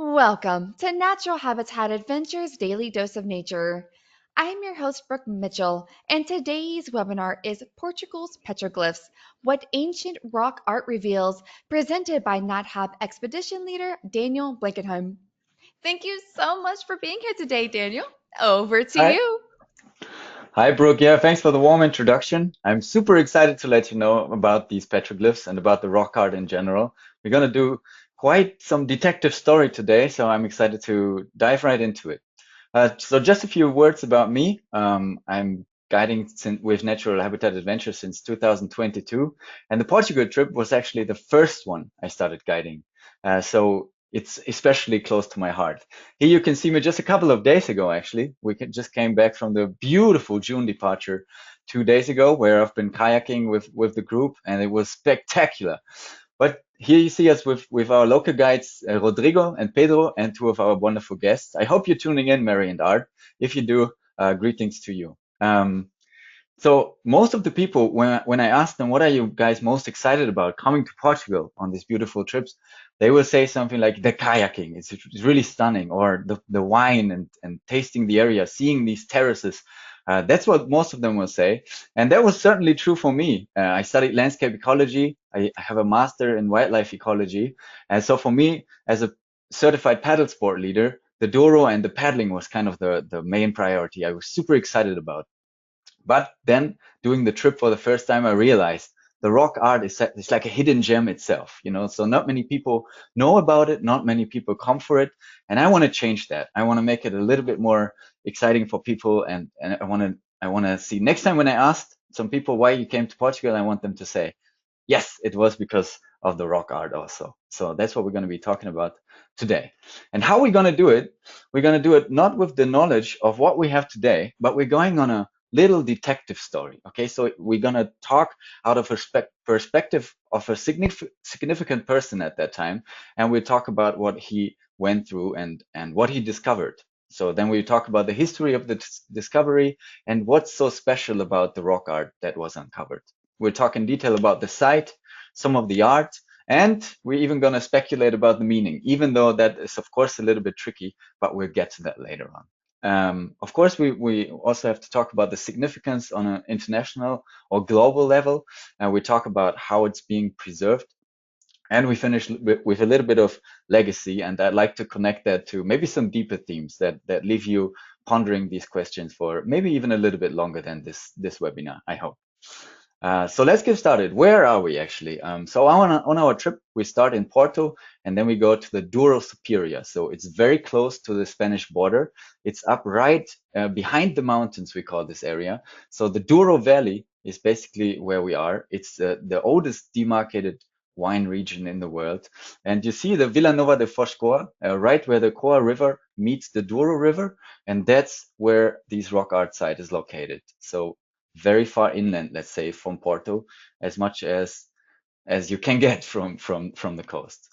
Welcome to Natural Habitat Adventures Daily Dose of Nature. I'm your host, Brooke Mitchell, and today's webinar is Portugal's Petroglyphs, What Ancient Rock Art Reveals, presented by NatHab Expedition Leader Daniel Blankenheim. Thank you so much for being here today, Daniel. Over to Hi. you. Hi, Brooke. Yeah, thanks for the warm introduction. I'm super excited to let you know about these petroglyphs and about the rock art in general. We're going to do quite some detective story today, so I'm excited to dive right into it. So just a few words about me. I'm guiding with Natural Habitat Adventures since 2022, and the Portugal trip was actually the first one I started guiding. So it's especially close to my heart. Here you can see me just a couple of days ago, actually. Just came back from the beautiful June departure 2 days ago, where I've been kayaking with the group, and it was spectacular. But here you see us with our local guides, Rodrigo and Pedro, and two of our wonderful guests. I hope you're tuning in, Mary and Art. If you do, greetings to you. So most of the people, when I ask them, what are you guys most excited about coming to Portugal on these beautiful trips, they will say something like the kayaking. It's really stunning, or the wine and tasting the area, seeing these terraces. That's what most of them will say. And that was certainly true for me. I studied landscape ecology. I have a master in wildlife ecology. And so for me, as a certified paddle sport leader, the Douro and the paddling was kind of the main priority I was super excited about. But then doing the trip for the first time, I realized the rock art is like a hidden gem itself, you know. So not many people know about it, not many people come for it, and I want to change that. I want to make it a little bit more exciting for people, and I want to see next time when I asked some people why you came to Portugal, I want them to say, yes, it was because of the rock art also. So that's what we're going to be talking about today. And how we're going to do it, we're going to do it not with the knowledge of what we have today, but we're going on a little detective story. Okay, so we're going to talk out of a perspective of a significant person at that time, and we'll talk about what he went through and what he discovered. So then we talk about the history of the discovery and what's so special about the rock art that was uncovered. We'll talk in detail about the site, some of the art, and we're even going to speculate about the meaning, even though that is, of course, a little bit tricky, but we'll get to that later on. Of course, we also have to talk about the significance on an international or global level, and we talk about how it's being preserved. And we finish with a little bit of legacy, and I'd like to connect that to maybe some deeper themes that leave you pondering these questions for maybe even a little bit longer than this webinar, I hope. So let's get started. Where are we actually? So on our trip, we start in Porto and then we go to the Douro Superior. So it's very close to the Spanish border. It's up right behind the mountains, we call this area. So the Douro Valley is basically where we are. It's the oldest demarcated wine region in the world. And you see the Vila Nova de Foscoa, right where the Coa River meets the Douro River. And that's where these rock art site is located. So very far inland, let's say, from Porto, as much as you can get from the coast.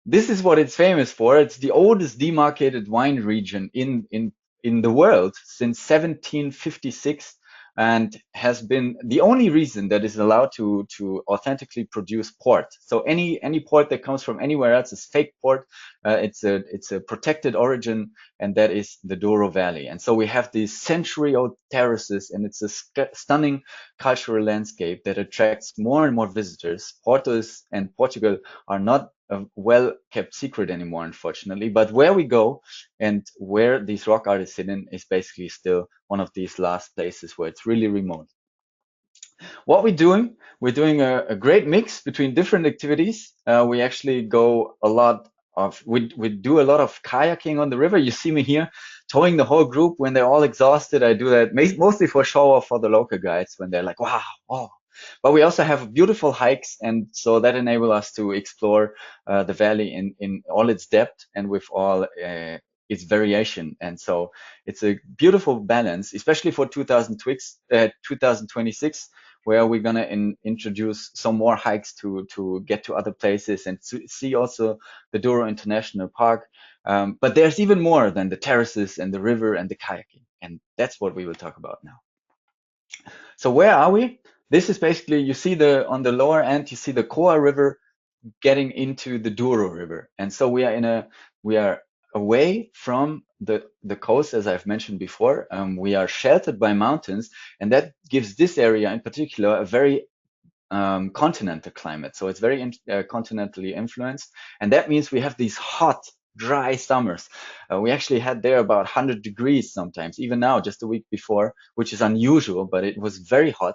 This is what it's famous for. It's the oldest demarcated wine region in the world since 1756 and has been the only reason that is allowed to authentically produce port. So any port that comes from anywhere else is fake port. It's a protected origin, and that is the Douro Valley. And so we have these century-old terraces, and it's a stunning cultural landscape that attracts more and more visitors. And Portugal are not a well-kept secret anymore, unfortunately. But where we go and where these rock art is hidden is basically still one of these last places where it's really remote. What we're doing a great mix between different activities. We actually go a lot we do a lot of kayaking on the river. You see me here towing the whole group when they're all exhausted. I do that mostly for show off for the local guides when they're like, wow, oh. But we also have beautiful hikes, and so that enable us to explore the valley in all its depth and with all its variation. And so it's a beautiful balance, especially for 2026, where we're gonna introduce some more hikes to get to other places and to see also the Douro International Park. But there's even more than the terraces and the river and the kayaking, and that's what we will talk about now. So where are we? This is basically, you see on the lower end, you see the Coa River getting into the Douro River. And so we are in a we are away from the coast, as I've mentioned before. We are sheltered by mountains, and that gives this area in particular a very continental climate. So it's very continentally influenced. And that means we have these hot, dry summers. We actually had there about 100 degrees sometimes, even now, just a week before, which is unusual, but it was very hot.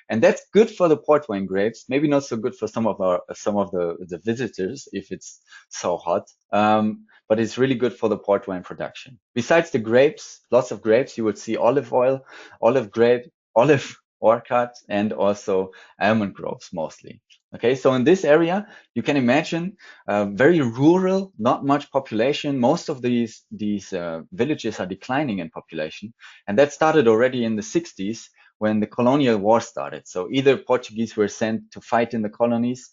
And that's good for the port wine grapes, maybe not so good for some of the visitors if it's so hot. But it's really good for the port wine production. Besides the grapes, lots of grapes, you would see olive oil, olive grape, olive orchard, and also almond groves mostly. Okay, so in this area, you can imagine very rural, not much population. Most of these villages are declining in population, and that started already in the 60s when the colonial war started. So either Portuguese were sent to fight in the colonies,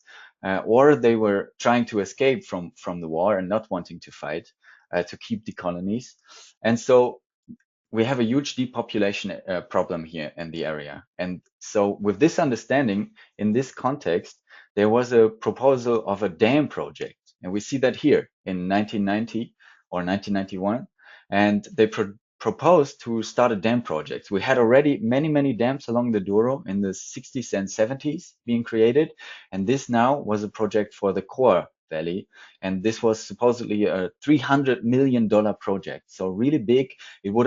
or they were trying to escape from the war and not wanting to fight to keep the colonies. And so we have a huge depopulation problem here in the area. And so with this understanding, in this context, there was a proposal of a dam project. And we see that here in 1990 or 1991. And they proposed to start a dam project. We had already many dams along the Douro in the 60s and 70s being created. And this now was a project for the Coa Valley. And this was supposedly a $300 million project. So really big. It would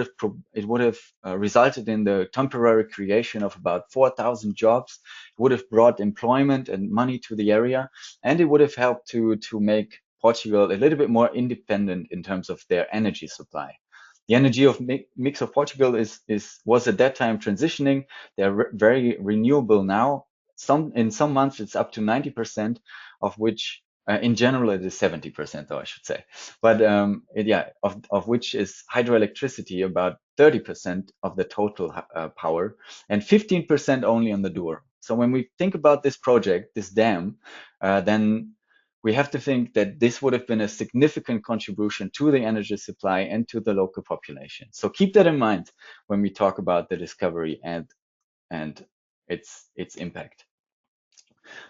have resulted in the temporary creation of about 4,000 jobs. It would have brought employment and money to the area, and it would have helped to make Portugal a little bit more independent in terms of their energy supply. The energy of mix of Portugal was at that time transitioning. They're very renewable now. In some months it's up to 90%, of which in general it is 70%, though I should say. But of which is hydroelectricity about 30% of the total power, and 15% only on the Douro. So when we think about this project, this dam, then we have to think that this would have been a significant contribution to the energy supply and to the local population. So keep that in mind when we talk about the discovery and its impact.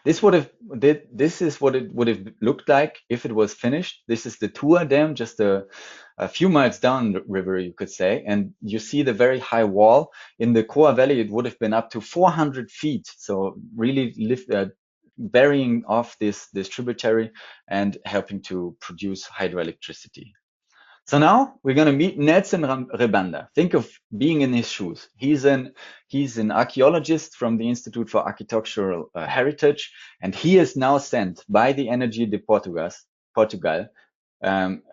This is what it would have looked like if it was finished. This is the Tua Dam, just a few miles down the river, you could say. And you see the very high wall. In the Coa Valley, it would have been up to 400 feet. So really burying off this tributary and helping to produce hydroelectricity. So now we're going to meet Nelson Rebanda. Think of being in his shoes. He's an archaeologist from the Institute for Architectural Heritage, and he is now sent by the Energia de Portugal,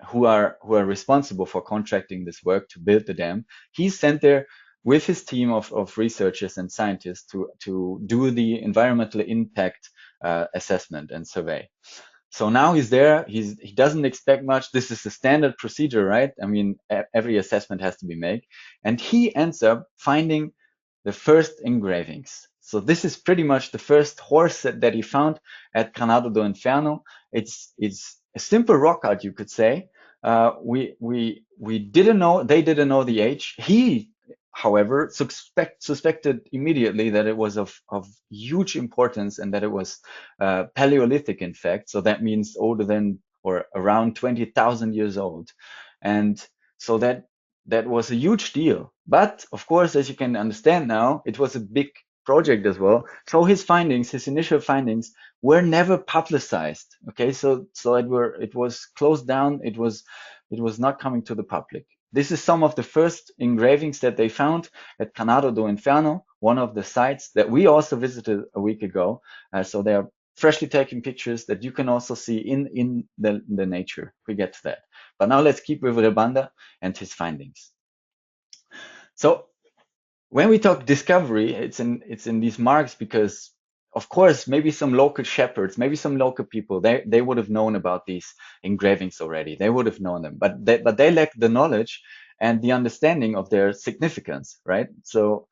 who are responsible for contracting this work to build the dam. He's sent there with his team of researchers and scientists to do the environmental impact assessment and survey. So now he's there. He doesn't expect much. This is the standard procedure, right? I mean, every assessment has to be made, and he ends up finding the first engravings. So this is pretty much the first horse that he found at Granado do Inferno. It's a simple rock art, you could say. We didn't know, they didn't know the age. He, however, suspected immediately that it was of huge importance and that it was Paleolithic, in fact. So that means older than or around 20,000 years old. And so that was a huge deal. But of course, as you can understand now, it was a big project as well. So his initial findings were never publicized. Okay, so it was closed down. It was not coming to the public. This is some of the first engravings that they found at Granado do Inferno, one of the sites that we also visited a week ago. So they are freshly taken pictures that you can also see in the nature. We get to that. But now let's keep with Rebanda and his findings. So when we talk discovery, it's in these marks because, of course, maybe some local shepherds, maybe some local people, they would have known about these engravings already. They would have known them, but they lack the knowledge and the understanding of their significance, right? So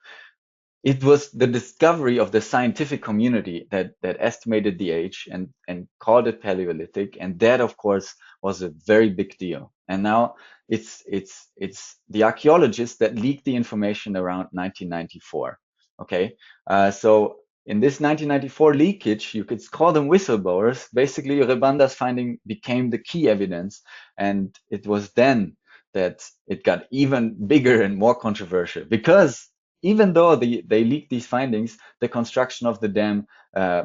it was the discovery of the scientific community that estimated the age and called it Paleolithic, and that, of course, was a very big deal. And now it's the archaeologists that leaked the information around 1994. Okay, so in this 1994 leakage, you could call them whistleblowers. Basically, Rebanda's finding became the key evidence, and it was then that it got even bigger and more controversial because even though they leaked these findings, the construction of the dam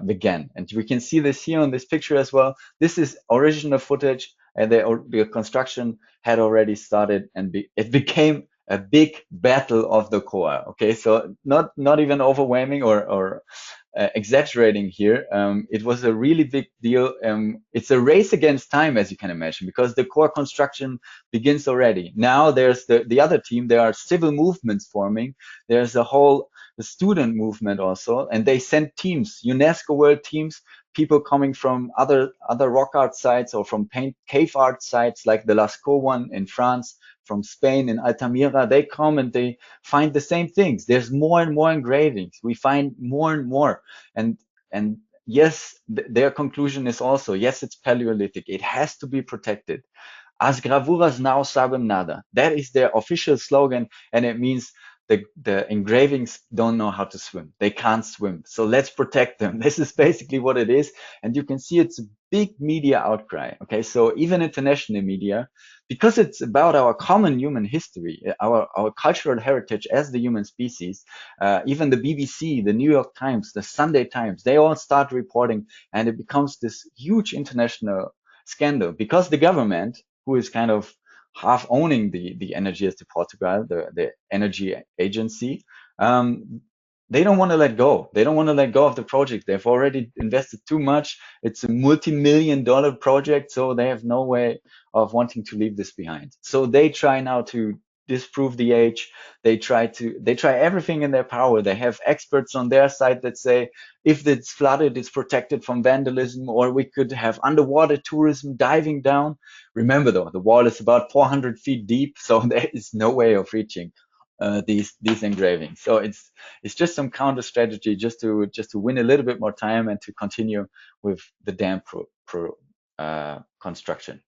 began. And we can see this here on this picture as well. This is original footage, and the construction had already started, and it became a big battle of the Coa. Okay, so not even overwhelming or exaggerating here. It was a really big deal. It's a race against time, as you can imagine, because the core construction begins already. Now there's the other team. There are civil movements forming. There's a whole student movement also, and they sent teams, UNESCO World teams, people coming from other rock art sites or from cave art sites like the Lascaux one in France, from Spain in Altamira. They come and they find the same things. There's more and more engravings. We find more and more. And and yes, their conclusion is also, yes, it's Paleolithic. It has to be protected. As gravuras now sabem nada. That is their official slogan, and it means the engravings don't know how to swim. They can't swim. So let's protect them. This is basically what it is. And you can see it's a big media outcry. Okay, so even international media, because it's about our common human history, our cultural heritage as the human species, even the BBC, the New York Times, the Sunday Times, they all start reporting, and it becomes this huge international scandal because the government, who is kind of half owning the Energias de Portugal, the energy agency, they don't want to let go. They don't want to let go of the project. They've already invested too much. It's a multi-million-dollar project, so they have no way of wanting to leave this behind. So they try now to disprove the age. They try everything in their power. They have experts on their side that say if it's flooded, it's protected from vandalism, or we could have underwater tourism diving down. Remember though, the wall is about 400 feet deep, so there is no way of reaching these engravings. So it's just some counter strategy just to win a little bit more time and to continue with the dam construction.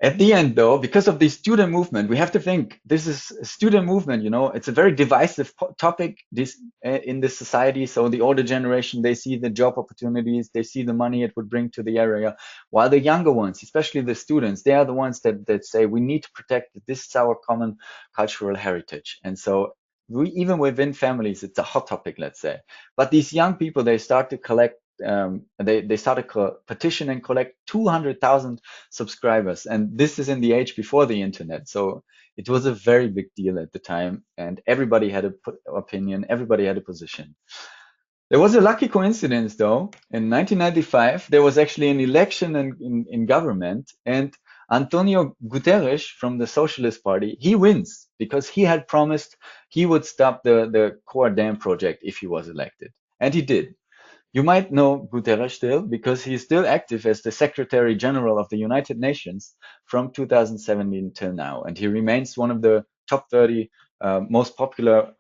At the end, though, because of the student movement, we have to think this is a student movement. You know, it's a very divisive topic in this society. So the older generation, they see the job opportunities, they see the money it would bring to the area, while the younger ones, especially the students, they are the ones that say we need to protect it. This is our common cultural heritage. And so even within families, it's a hot topic, let's say. But these young people, they start to collect. They start a petition and collect 200,000 subscribers. And this is in the age before the internet. So it was a very big deal at the time. And everybody had an opinion, everybody had a position. There was a lucky coincidence, though. In 1995, there was actually an election in government, and Antonio Guterres from the Socialist Party, he wins because he had promised he would stop the Core Dam project if he was elected. And he did. You might know Guterres still because he's still active as the Secretary General of the United Nations from 2017 till now, and he remains one of the top 30 most popular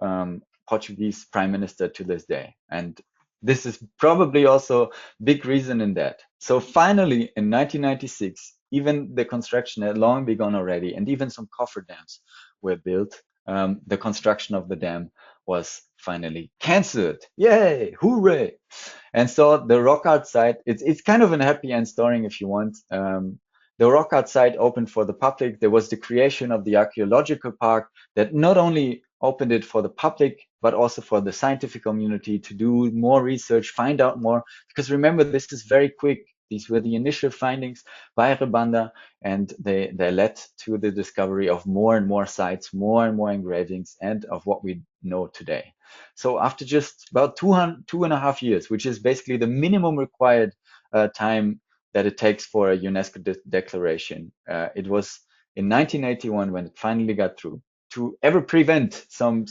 Portuguese prime minister to this day. And this is probably also big reason in that. So finally, in 1996, even the construction had long begun already, and even some cofferdams were built. The construction of the dam was finally cancelled. Yay! Hooray! And so the rock art site, it's kind of a happy end story if you want. The rock art site opened for the public. There was the creation of the archaeological park that not only opened it for the public, but also for the scientific community to do more research, find out more. Because remember, this is very quick. These were the initial findings by Rebanda, and they led to the discovery of more and more sites, more and more engravings, and of what we know today. So after just about 2.5 years, which is basically the minimum required time that it takes for a UNESCO declaration, it was in 1981 when it finally got through. To ever prevent some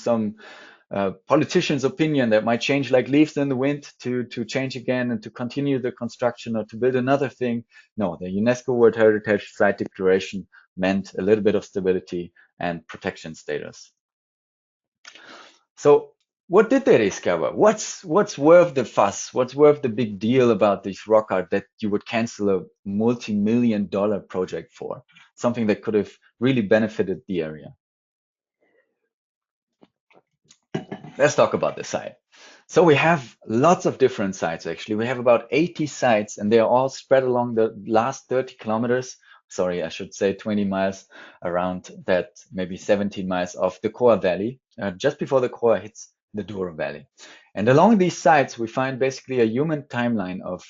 politician's opinion that might change like leaves in the wind to change again and to continue the construction or to build another thing. No, the UNESCO World Heritage Site Declaration meant a little bit of stability and protection status. So what did they discover? What's worth the fuss? What's worth the big deal about this rock art that you would cancel a multi-million-dollar project for? Something that could have really benefited the area. Let's talk about the site. So we have lots of different sites actually. We have about 80 sites and they are all spread along the last 30 kilometers. Sorry, I should say 20 miles around that, maybe 17 miles of the Coa Valley, just before the Coa hits the Douro Valley. And along these sites, we find basically a human timeline of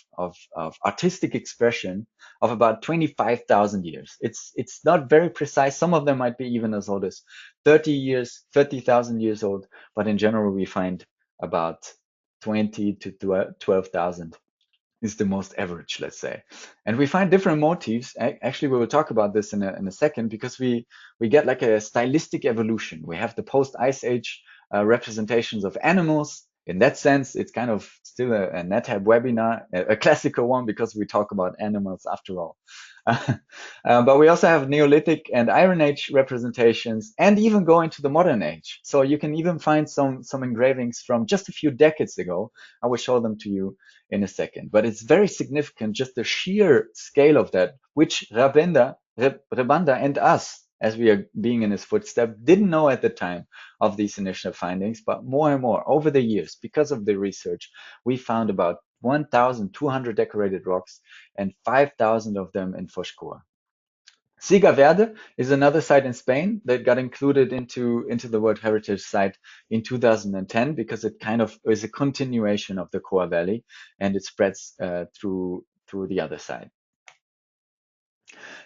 artistic expression of about 25,000 years. It's not very precise. Some of them might be even as old as 30 years, 30,000 years old. But in general, we find about 20 to 12,000 is the most average, let's say. And we find different motifs. Actually, we will talk about this in a second because we get like a stylistic evolution. We have the post-ice age representations of animals. In that sense, it's kind of still a NetHab webinar, a classical one because we talk about animals after all. But we also have Neolithic and Iron Age representations and even go into the modern age. So you can even find some engravings from just a few decades ago. I will show them to you in a second. But it's very significant, just the sheer scale of that, which Rabanda and us, as we are being in his footsteps, didn't know at the time of these initial findings. But more and more over the years, because of the research, we found about 1,200 decorated rocks and 5,000 of them in Foscoa. Siga Verde is another site in Spain that got included into the World Heritage Site in 2010 because it kind of is a continuation of the Coa Valley and it spreads through the other side.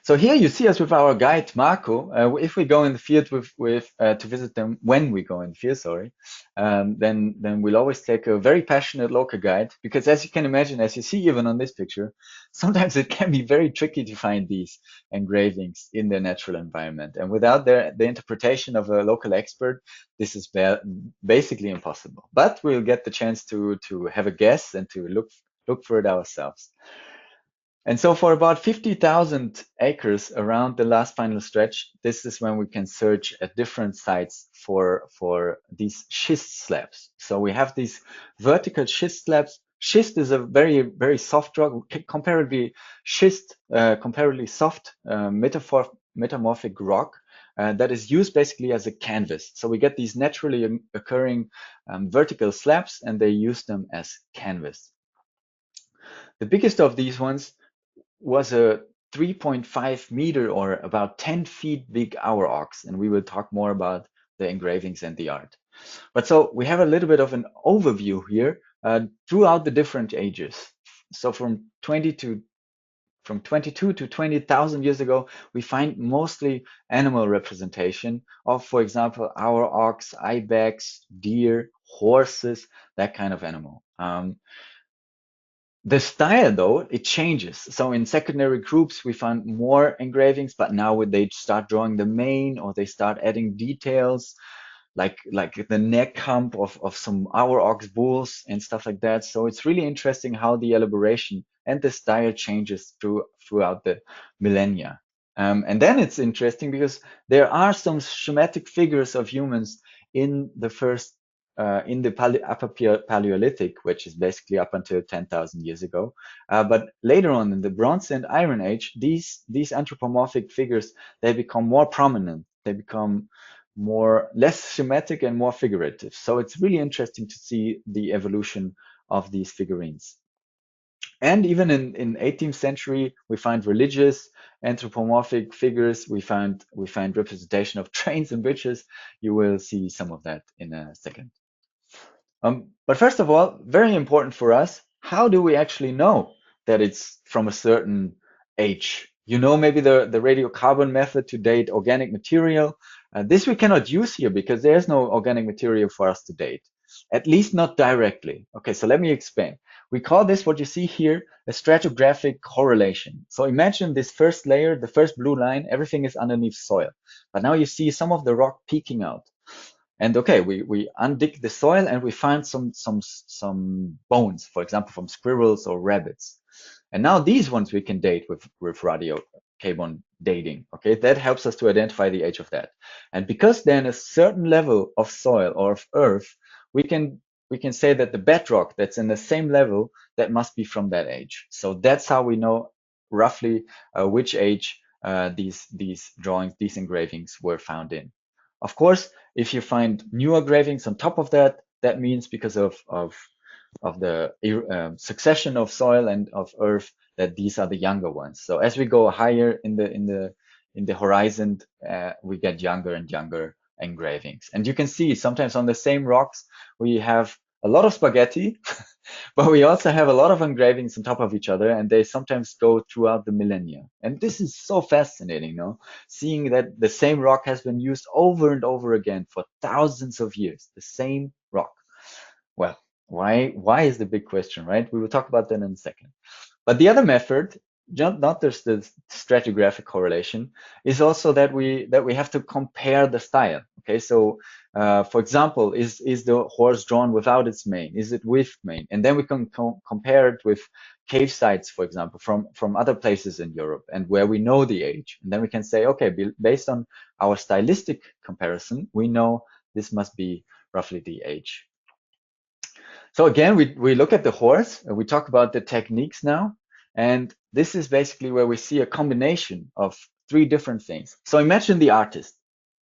So here you see us with our guide Marco. If we go in the field with to visit them, when we go in the field, sorry, then we'll always take a very passionate local guide because, as you can imagine, as you see even on this picture, sometimes it can be very tricky to find these engravings in their natural environment, and without the interpretation of a local expert, this is basically impossible. But we'll get the chance to have a guess and to look for it ourselves. And so for about 50,000 acres around the last final stretch, this is when we can search at different sites for these schist slabs. So we have these vertical schist slabs. Schist is a very, very soft rock, comparably comparably soft metamorphic rock that is used basically as a canvas. So we get these naturally occurring vertical slabs and they use them as canvas. The biggest of these ones was a 3.5 meter or about 10 feet big hour ox, and we will talk more about the engravings and the art. But so we have a little bit of an overview here throughout the different ages. So from 22 to 20,000 years ago, we find mostly animal representation of, for example, our ox, ibex, deer, horses, that kind of animal. The style, though, it changes. So in secondary groups, we find more engravings, but now when they start drawing the mane or they start adding details, like the neck hump of some our ox bulls and stuff like that. So it's really interesting how the elaboration and the style changes throughout the millennia. And then it's interesting because there are some schematic figures of humans in the first in the Upper Paleolithic, which is basically up until 10,000 years ago. But later on in the Bronze and Iron Age, these anthropomorphic figures, they become more prominent. They become less schematic and more figurative. So it's really interesting to see the evolution of these figurines. And even in 18th century, we find religious anthropomorphic figures. We find representation of trains and bridges. You will see some of that in a second. But first of all, very important for us, how do we actually know that it's from a certain age? You know, maybe the radiocarbon method to date organic material. This we cannot use here because there's no organic material for us to date, at least not directly. Okay, so let me explain. We call this, what you see here, a stratigraphic correlation. So imagine this first layer, the first blue line, everything is underneath soil. But now you see some of the rock peeking out. And okay, we undig the soil and we find some bones, for example, from squirrels or rabbits. And now these ones we can date with radiocarbon dating. Okay, that helps us to identify the age of that. And because they're in a certain level of soil or of earth, we can say that the bedrock that's in the same level, that must be from that age. So that's how we know roughly which age these drawings, these engravings were found in. Of course, if you find newer engravings on top of that, that means because of the succession of soil and of earth, that these are the younger ones. So as we go higher in the horizon, we get younger and younger engravings. And you can see sometimes on the same rocks we have a lot of spaghetti, but we also have a lot of engravings on top of each other, and they sometimes go throughout the millennia. And this is so fascinating, no? Seeing that the same rock has been used over and over again for thousands of years, the same rock. Well, why is the big question, right? We will talk about that in a second. But the other method, not just the stratigraphic correlation, is also that we have to compare the style. Okay, so for example, is the horse drawn without its mane? Is it with mane? And then we can compare it with cave sites, for example, from other places in Europe and where we know the age. And then we can say, okay, based on our stylistic comparison, we know this must be roughly the age. So again, we look at the horse and we talk about the techniques now. And this is basically where we see a combination of three different things. So imagine the artist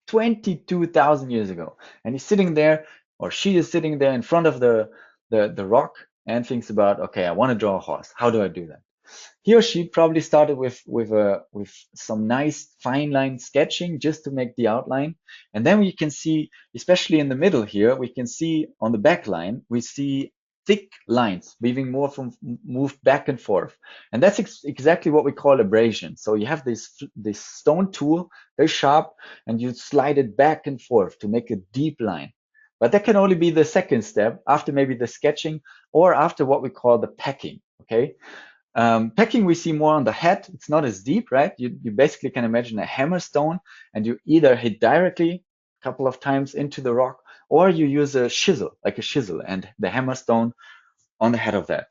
22,000 years ago, and he's sitting there, or she is sitting there in front of the rock and thinks about, okay, I want to draw a horse. How do I do that? He or she probably started with some nice fine line sketching just to make the outline. And then we can see, especially in the middle here, we can see on the back line, we see thick lines being moved back and forth. And that's exactly what we call abrasion. So you have this stone tool, very sharp, and you slide it back and forth to make a deep line. But that can only be the second step after maybe the sketching or after what we call the packing. Okay. Pecking we see more on the head. It's not as deep, right? You basically can imagine a hammer stone, and you either hit directly a couple of times into the rock, or you use a chisel, like a chisel, and the hammer stone on the head of that.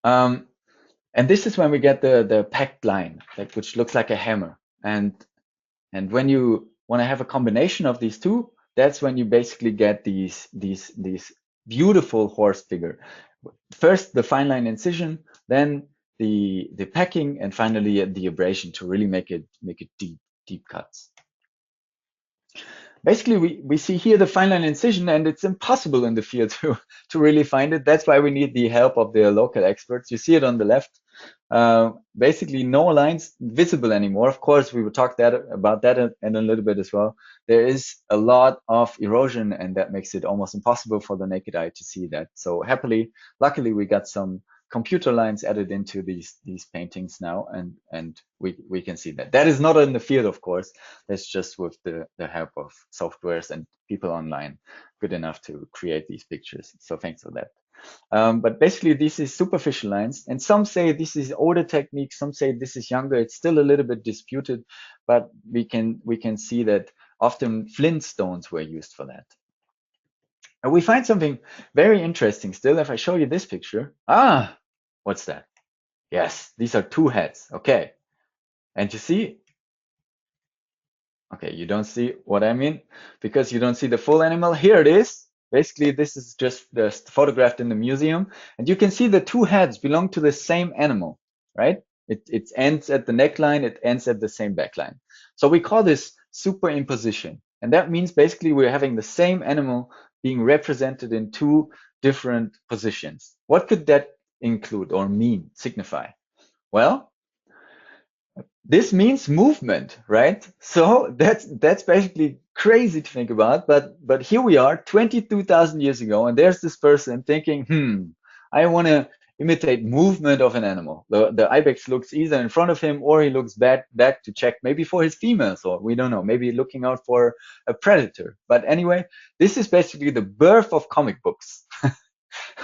And this is when we get the packed line, like, which looks like a hammer. And when you want to have a combination of these two, that's when you basically get these beautiful horse figure. First the fine line incision, then the packing, and finally the abrasion to really make it deep cuts. Basically, we see here the fine line incision, and it's impossible in the field to really find it. That's why we need the help of the local experts. You see it on the left. Basically, no lines visible anymore. Of course, we will talk about that in a little bit as well. There is a lot of erosion, and that makes it almost impossible for the naked eye to see that. So luckily, we got some computer lines added into these paintings now, and we can see that. That is not in the field, of course. That's just with the help of softwares and people online good enough to create these pictures. So thanks for that. But basically, this is superficial lines, and some say this is older technique, some say this is younger. It's still a little bit disputed, but we can see that often flint stones were used for that. And we find something very interesting still. If I show you this picture, what's that? Yes, these are two heads. Okay, and you see, okay, you don't see what I mean because you don't see the full animal. Here it is. Basically, this is just photographed in the museum, and you can see the two heads belong to the same animal, right? It ends at the neckline, it ends at the same backline. So we call this superimposition, and that means basically we're having the same animal being represented in two different positions. What could that include or mean, signify? Well, this means movement, right? So that's basically crazy to think about. But here we are, 22,000 years ago, and there's this person thinking, I want to imitate movement of an animal. The ibex looks either in front of him or he looks back to check maybe for his females, or we don't know, maybe looking out for a predator. But anyway, this is basically the birth of comic books.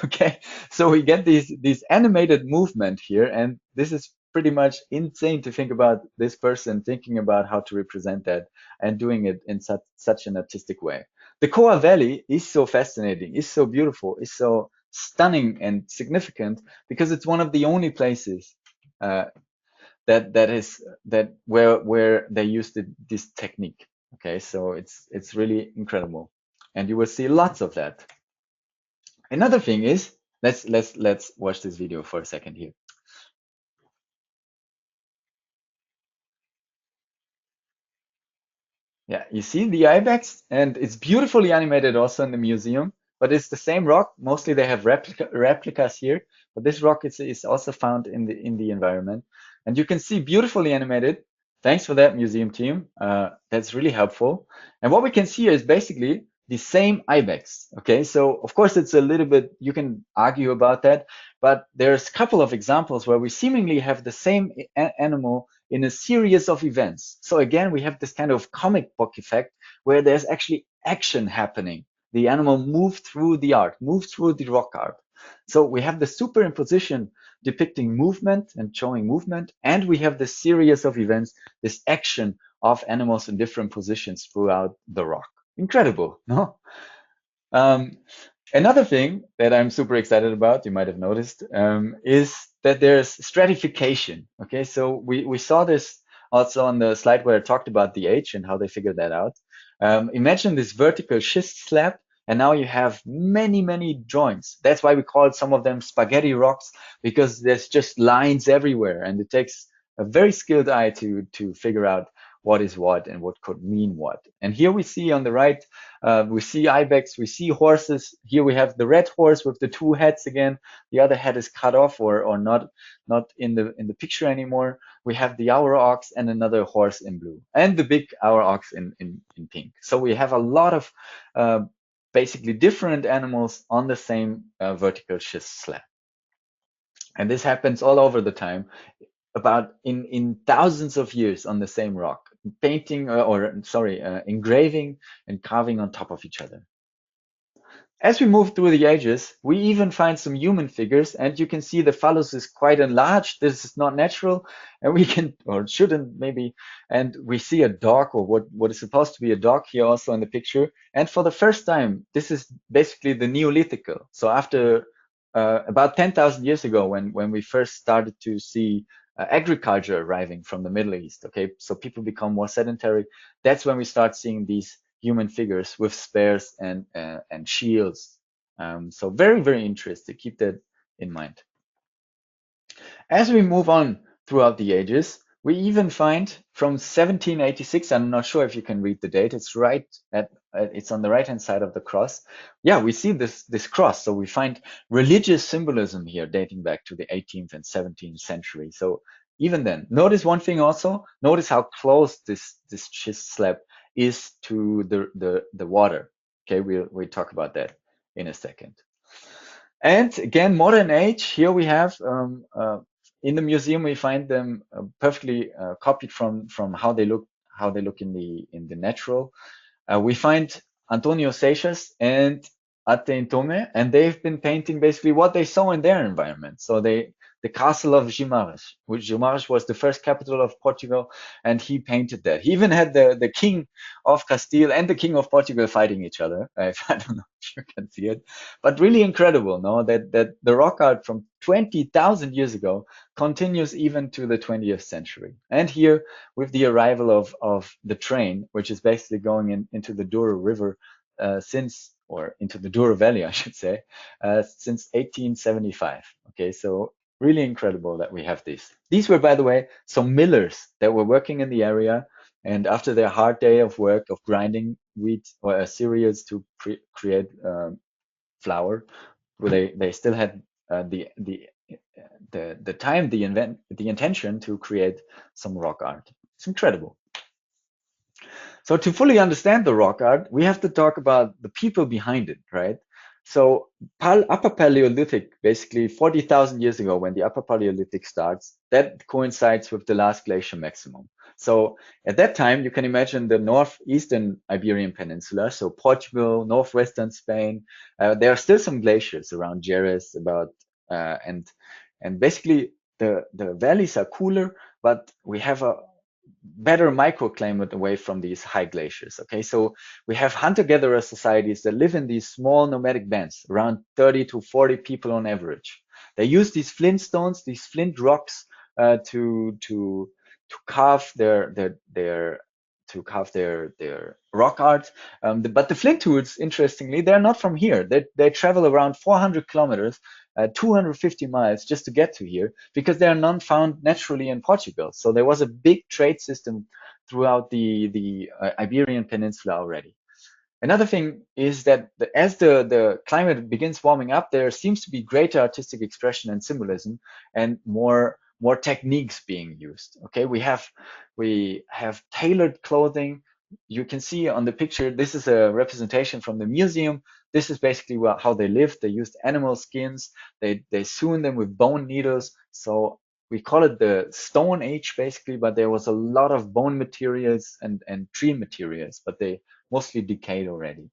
Okay, so we get these animated movement here, and this is pretty much insane to think about this person thinking about how to represent that and doing it in such an artistic way. The Coa Valley is so fascinating, is so beautiful, is so stunning and significant because it's one of the only places where they used this technique. Okay, so it's really incredible, and you will see lots of that. Another thing is, let's watch this video for a second here. Yeah, you see the ibex, and it's beautifully animated also in the museum, but it's the same rock. Mostly they have replicas here, but this rock is also found in the environment. And you can see beautifully animated. Thanks for that, museum team. That's really helpful. And what we can see is basically the same ibex. Okay, so of course it's a little bit, you can argue about that, but there's a couple of examples where we seemingly have the same animal in a series of events. So again, we have this kind of comic book effect where there's actually action happening. The animal moved through the art, moved through the rock art. So we have the superimposition depicting movement and showing movement, and we have this series of events, this action of animals in different positions throughout the rock. Incredible, no? Um, Another thing that I'm super excited about, you might have noticed, is that there's stratification. Okay, so we saw this also on the slide where I talked about the age and how they figured that out. Imagine this vertical schist slab, and now you have many, many joints. That's why we call some of them spaghetti rocks, because there's just lines everywhere, and it takes a very skilled eye to figure out what is what and what could mean what. And here we see on the right, we see ibex, we see horses. Here we have the red horse with the two heads again. The other head is cut off or not in the picture anymore. We have the our ox and another horse in blue, and the big our ox in pink. So we have a lot of uh, basically different animals on the same vertical schist slab. And this happens all over the time, about in thousands of years on the same rock, painting or sorry, engraving and carving on top of each other. As we move through the ages, we even find some human figures, and you can see the phallus is quite enlarged. This is not natural, and we can, or shouldn't maybe, and we see a dog, or what is supposed to be a dog here also in the picture. And for the first time, this is basically the Neolithical. So after about 10,000 years ago, when we first started to see agriculture arriving from the Middle East, okay, so people become more sedentary. That's when we start seeing these human figures with spears and shields. So very, very interesting. Keep that in mind. As we move on throughout the ages, we even find from 1786, I'm not sure if you can read the date, it's right it's on the right hand side of the cross. Yeah, we see this cross. So we find religious symbolism here dating back to the 18th and 17th century. So even then, notice one thing also, notice how close this schist slab is to the water. Okay, we'll talk about that in a second. And again, modern age, here we have in the museum we find them perfectly copied from how they look in the natural. We find Antonio Seixas and Ate Tome, and they've been painting basically what they saw in their environment. So the castle of Guimarães, which Guimarães was the first capital of Portugal, and he painted that. He even had the king of Castile and the king of Portugal fighting each other. I don't know if you can see it, but really incredible, no? That the rock art from 20,000 years ago continues even to the 20th century. And here, with the arrival of the train, which is basically going into the Douro River or into the Douro Valley, I should say, since 1875. Okay, so really incredible that we have these. These were, by the way, some millers that were working in the area, and after their hard day of work of grinding wheat or cereals to create flour, they still had the time, the intention to create some rock art. It's incredible. So to fully understand the rock art, we have to talk about the people behind it, right? So Upper Paleolithic, basically 40,000 years ago, when the Upper Paleolithic starts, that coincides with the last glacier maximum. So at that time, you can imagine the northeastern Iberian Peninsula, so Portugal, northwestern Spain. There are still some glaciers around Jerez, uh, and and basically the valleys are cooler, but we have a better microclimate away from these high glaciers. Okay, so we have hunter-gatherer societies that live in these small nomadic bands, around 30 to 40 people on average. They use these flint stones, these flint rocks, to carve their rock art. But the flint tools, interestingly, they're not from here. They travel around 400 kilometers, 250 miles just to get to here because they are none found naturally in Portugal. So there was a big trade system throughout the Iberian Peninsula already. Another thing is that as the climate begins warming up, there seems to be greater artistic expression and symbolism and more techniques being used. Okay, we have tailored clothing. You can see on the picture, this is a representation from the museum. This is basically how they lived. They used animal skins. They sewn them with bone needles. So we call it the Stone Age basically, but there was a lot of bone materials and tree materials, but they mostly decayed already.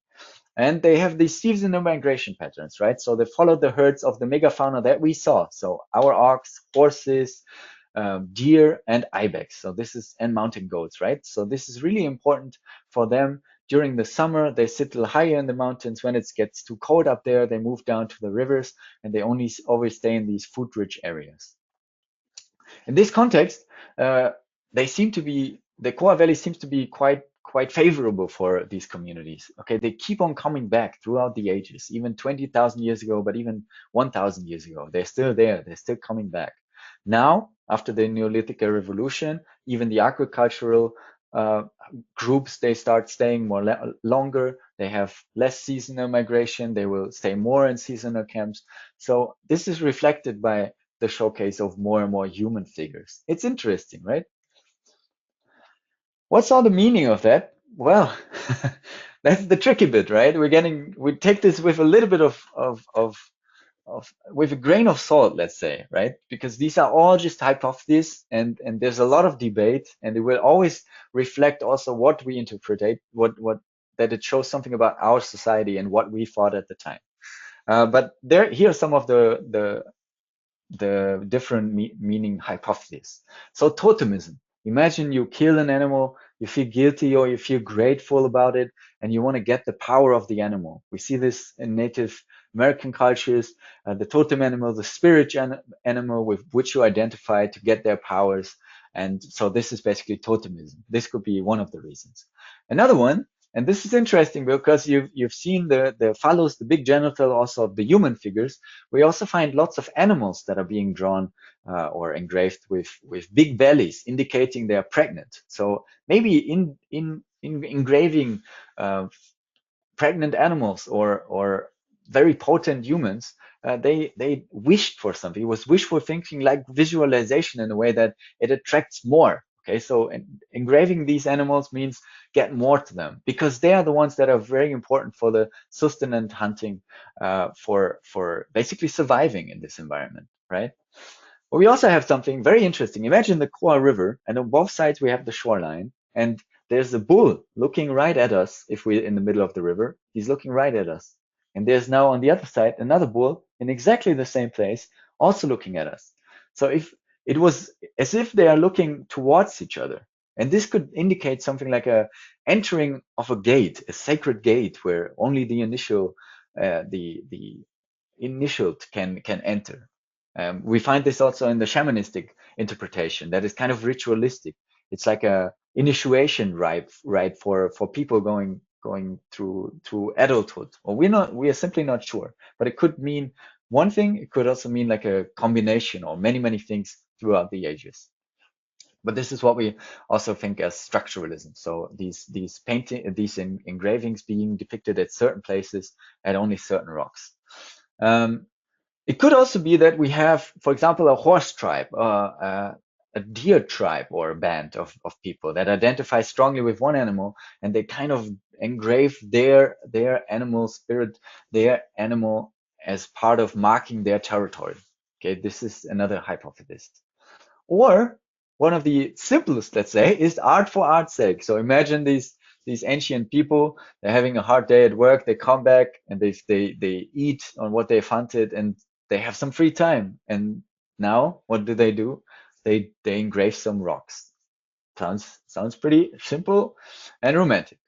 And they have these seasonal migration patterns, right? So they follow the herds of the megafauna that we saw. So our ox, horses, deer, and ibex. So this is, and mountain goats, right? So this is really important for them. During the summer, they sit a little higher in the mountains. When it gets too cold up there, they move down to the rivers, and they only always stay in these food-rich areas. In this context, they seem to be the Coa Valley seems to be quite favorable for these communities. Okay, they keep on coming back throughout the ages, even 20,000 years ago, but even 1,000 years ago, they're still there. They're still coming back. Now, after the Neolithic revolution, even the agricultural uh, groups, they start staying longer. They have less seasonal migration. They will stay more in seasonal camps. So this is reflected by the showcase of more and more human figures. It's interesting, right? What's all the meaning of that? Well, that's the tricky bit, right? We take this with a little bit with a grain of salt, let's say, right? Because these are all just hypotheses, and there's a lot of debate, and it will always reflect also what we interpret, what that it shows something about our society and what we thought at the time. But here are some of the different meaning hypotheses. So totemism. Imagine you kill an animal, you feel guilty or you feel grateful about it, and you want to get the power of the animal. We see this in Native American cultures, the totem animal, the spirit animal with which you identify to get their powers. And so this is basically totemism. This could be one of the reasons. Another one, and this is interesting because you've seen the phallus, the big genital also of the human figures. We also find lots of animals that are being drawn or engraved with big bellies, indicating they are pregnant. So maybe in engraving pregnant animals or very potent humans, they wished for something. It was wishful thinking, like visualization, in a way that it attracts more. Okay, so engraving these animals means get more to them because they are the ones that are very important for the sustenance hunting, for basically surviving in this environment, right? But we also have something very interesting. Imagine the Coa River, and on both sides we have the shoreline, and there's a bull looking right at us. If we're in the middle of the river, he's looking right at us. And there's now on the other side another bull in exactly the same place, also looking at us. So if it was as if they are looking towards each other, and this could indicate something like a entering of a gate, a sacred gate, where only the the initial can enter. We find this also in the shamanistic interpretation that is kind of ritualistic. It's like a initiation rite for people going through adulthood. Or we are simply not sure. But it could mean one thing. It could also mean like a combination or many things throughout the ages. But this is what we also think as structuralism. So these engravings being depicted at certain places at only certain rocks. Um, it could also be that we have, for example, a horse tribe, a deer tribe or a band of people that identify strongly with one animal, and they kind of engrave their animal spirit, their animal as part of marking their territory. Okay, this is another hypothesis. Or one of the simplest, let's say, is art for art's sake. So imagine these ancient people, they're having a hard day at work, they come back and they eat on what they've hunted and they have some free time. And now what do? They engrave some rocks. Sounds pretty simple and romantic.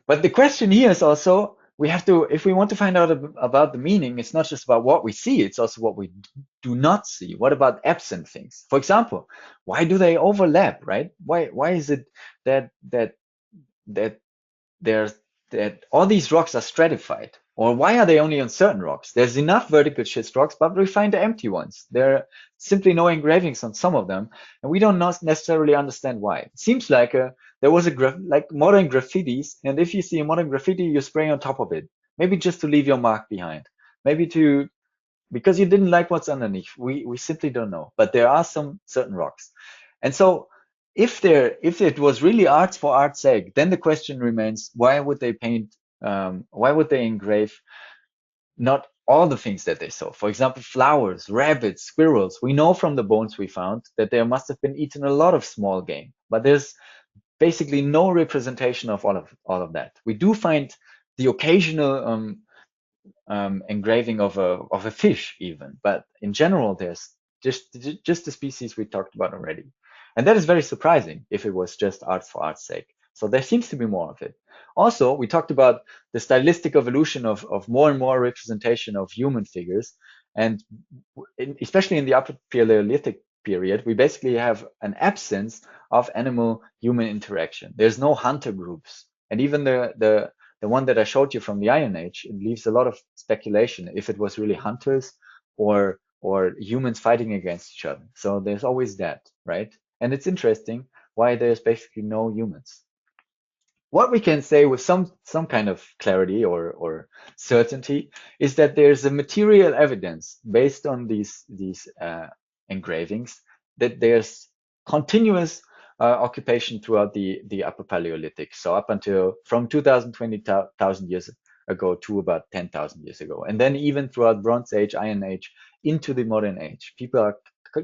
But the question here is also we have to, if we want to find out about the meaning, it's not just about what we see, it's also what we do not see. What about absent things? For example, why do they overlap, right? Why is it that that there's that all these rocks are stratified Or why are they only on certain rocks? There's enough vertical schist rocks, but we find empty ones. There are simply no engravings on some of them, and we don't necessarily understand why. It seems like there was like modern graffitis, and if you see a modern graffiti, you spray on top of it, maybe just to leave your mark behind, maybe to because you didn't like what's underneath. We simply don't know, but there are some certain rocks, and so if it was really arts for art's sake, then the question remains: why would they paint? Why would they engrave not all the things that they saw? For example, flowers, rabbits, squirrels. We know from the bones we found that there must have been eaten a lot of small game, but there's basically no representation of all of that. We do find the occasional engraving of a fish even, but in general, there's just the species we talked about already, and that is very surprising if it was just art for art's sake. So there seems to be more of it. Also, we talked about the stylistic evolution of more and more representation of human figures, and especially in the Upper Paleolithic period, we basically have an absence of animal-human interaction. There's no hunter groups, and even the one that I showed you from the Iron Age, it leaves a lot of speculation if it was really hunters or humans fighting against each other. So there's always that, right? And it's interesting why there's basically no humans. What we can say with some kind of clarity or certainty is that there's a material evidence based on these engravings that there's continuous occupation throughout the Upper Paleolithic. So up until from 2020,000 years ago to about 10,000 years ago, and then even throughout Bronze Age, Iron Age, into the modern age, people are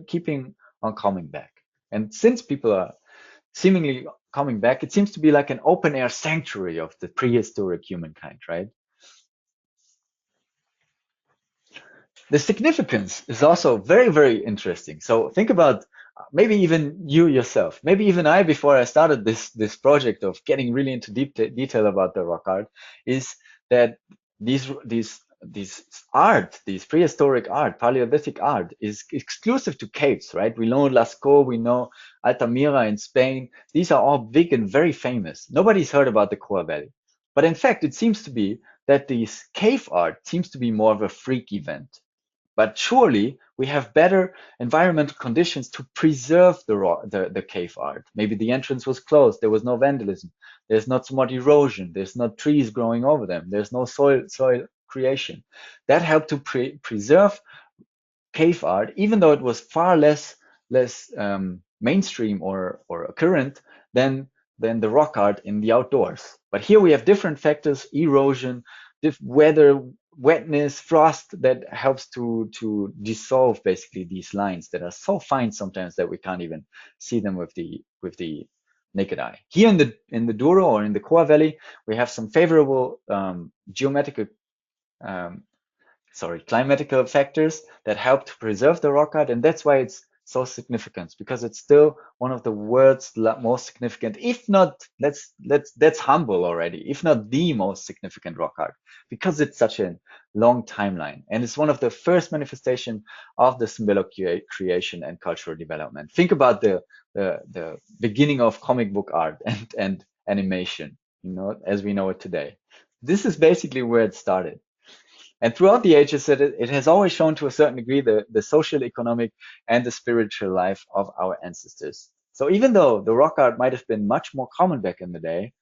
keeping on coming back. And since people are seemingly coming back, it seems to be like an open air sanctuary of the prehistoric humankind, right? The significance is also very, very interesting. So think about maybe even you yourself, maybe even I, before I started this project of getting really into deep detail about the rock art, is that these art, these prehistoric art, Paleolithic art, is exclusive to caves, right? We know Lascaux, we know Altamira in Spain. These are all big and very famous. Nobody's heard about the Coa Valley. But in fact, it seems to be that these cave art seems to be more of a freak event. But surely we have better environmental conditions to preserve the cave art. Maybe the entrance was closed, there was no vandalism, there's not so much erosion, there's not trees growing over them, there's no soil creation. That helped to preserve cave art, even though it was far less mainstream or current than the rock art in the outdoors. But here we have different factors: erosion, weather, wetness, frost, that helps to dissolve basically these lines that are so fine sometimes that we can't even see them with the naked eye. Here in the Douro or in the Coa Valley, we have some favorable geometrical um, climatical factors that help to preserve the rock art, and that's why it's so significant, because it's still one of the world's most significant, if not, that's humble already, if not the most significant rock art, because it's such a long timeline, and it's one of the first manifestation of the symbolic creation and cultural development. Think about the beginning of comic book art and animation, as we know it today. This is basically where it started. And throughout the ages, it has always shown to a certain degree the social, economic, and the spiritual life of our ancestors. So even though the rock art might have been much more common back in the day,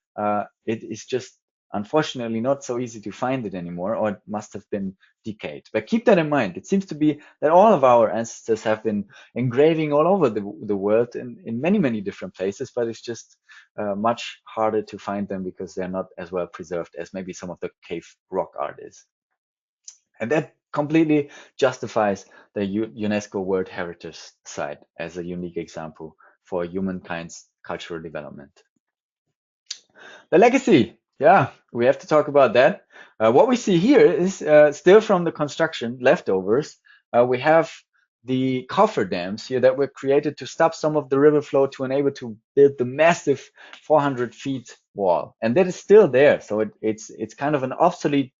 it is just unfortunately not so easy to find it anymore, or it must have been decayed. But keep that in mind. It seems to be that all of our ancestors have been engraving all over the world in many, many different places, but it's just much harder to find them because they're not as well preserved as maybe some of the cave rock art is. And that completely justifies the UNESCO World Heritage Site as a unique example for humankind's cultural development. The legacy, yeah, we have to talk about that. What we see here is still from the construction leftovers. We have the cofferdams here that were created to stop some of the river flow to enable to build the massive 400 feet wall. And that is still there. So it's kind of an obsolete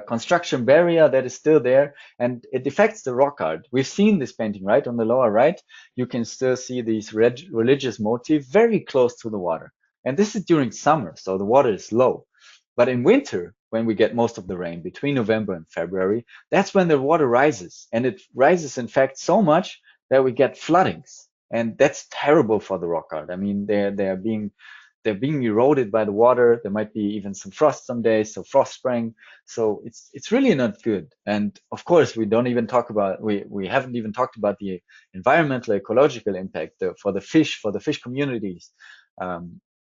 construction barrier that is still there, and it affects the rock art. We've seen this painting, right? On the lower right, you can still see these religious motifs very close to the water. And this is during summer, so the water is low. But in winter, when we get most of the rain, between November and February. That's when the water rises, and it rises, in fact, so much that we get floodings, and that's terrible for the rock art. I mean, they're being eroded by the water. There might be even some frost some days, so frost spraying. So it's really not good. And of course, we haven't even talked about the environmental ecological impact for the fish communities.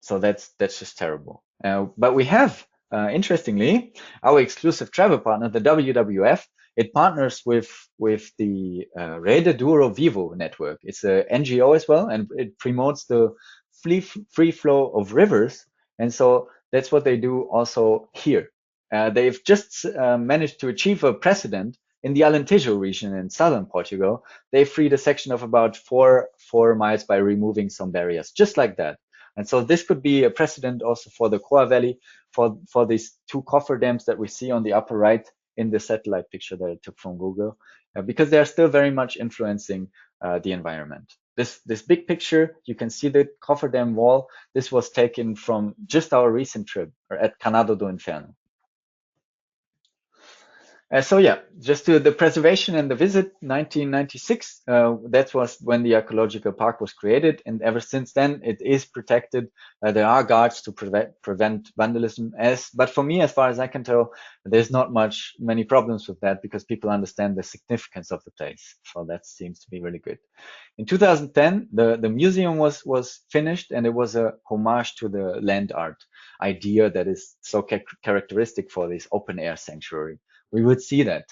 So that's just terrible. But we have, interestingly, our exclusive travel partner, the WWF. It partners with the Rede Douro Vivo network. It's a NGO as well, and it promotes the free flow of rivers. And so that's what they do also here. They've just managed to achieve a precedent in the Alentejo region in southern Portugal. They freed a section of about four miles by removing some barriers, just like that. And so this could be a precedent also for the Coa Valley, for these two coffer dams that we see on the upper right in the satellite picture that I took from Google, because they are still very much influencing the environment. This big picture, you can see the cofferdam wall. This was taken from just our recent trip at Canado do Inferno. So yeah, just to the preservation and the visit, 1996, that was when the ecological park was created, and ever since then it is protected. There are guards to prevent vandalism. But for me, as far as I can tell, there's not many problems with that because people understand the significance of the place. So that seems to be really good. In 2010, the museum was finished, and it was a homage to the land art idea that is so characteristic for this open air sanctuary. We would see that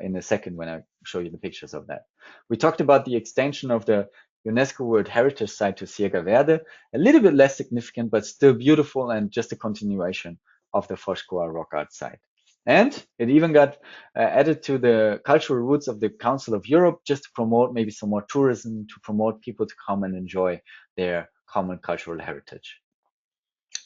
in a second when I show you the pictures of that. We talked about the extension of the UNESCO World Heritage Site to Ciega Verde, a little bit less significant, but still beautiful and just a continuation of the Foscoa rock art site. And it even got added to the cultural routes of the Council of Europe just to promote maybe some more tourism, to promote people to come and enjoy their common cultural heritage.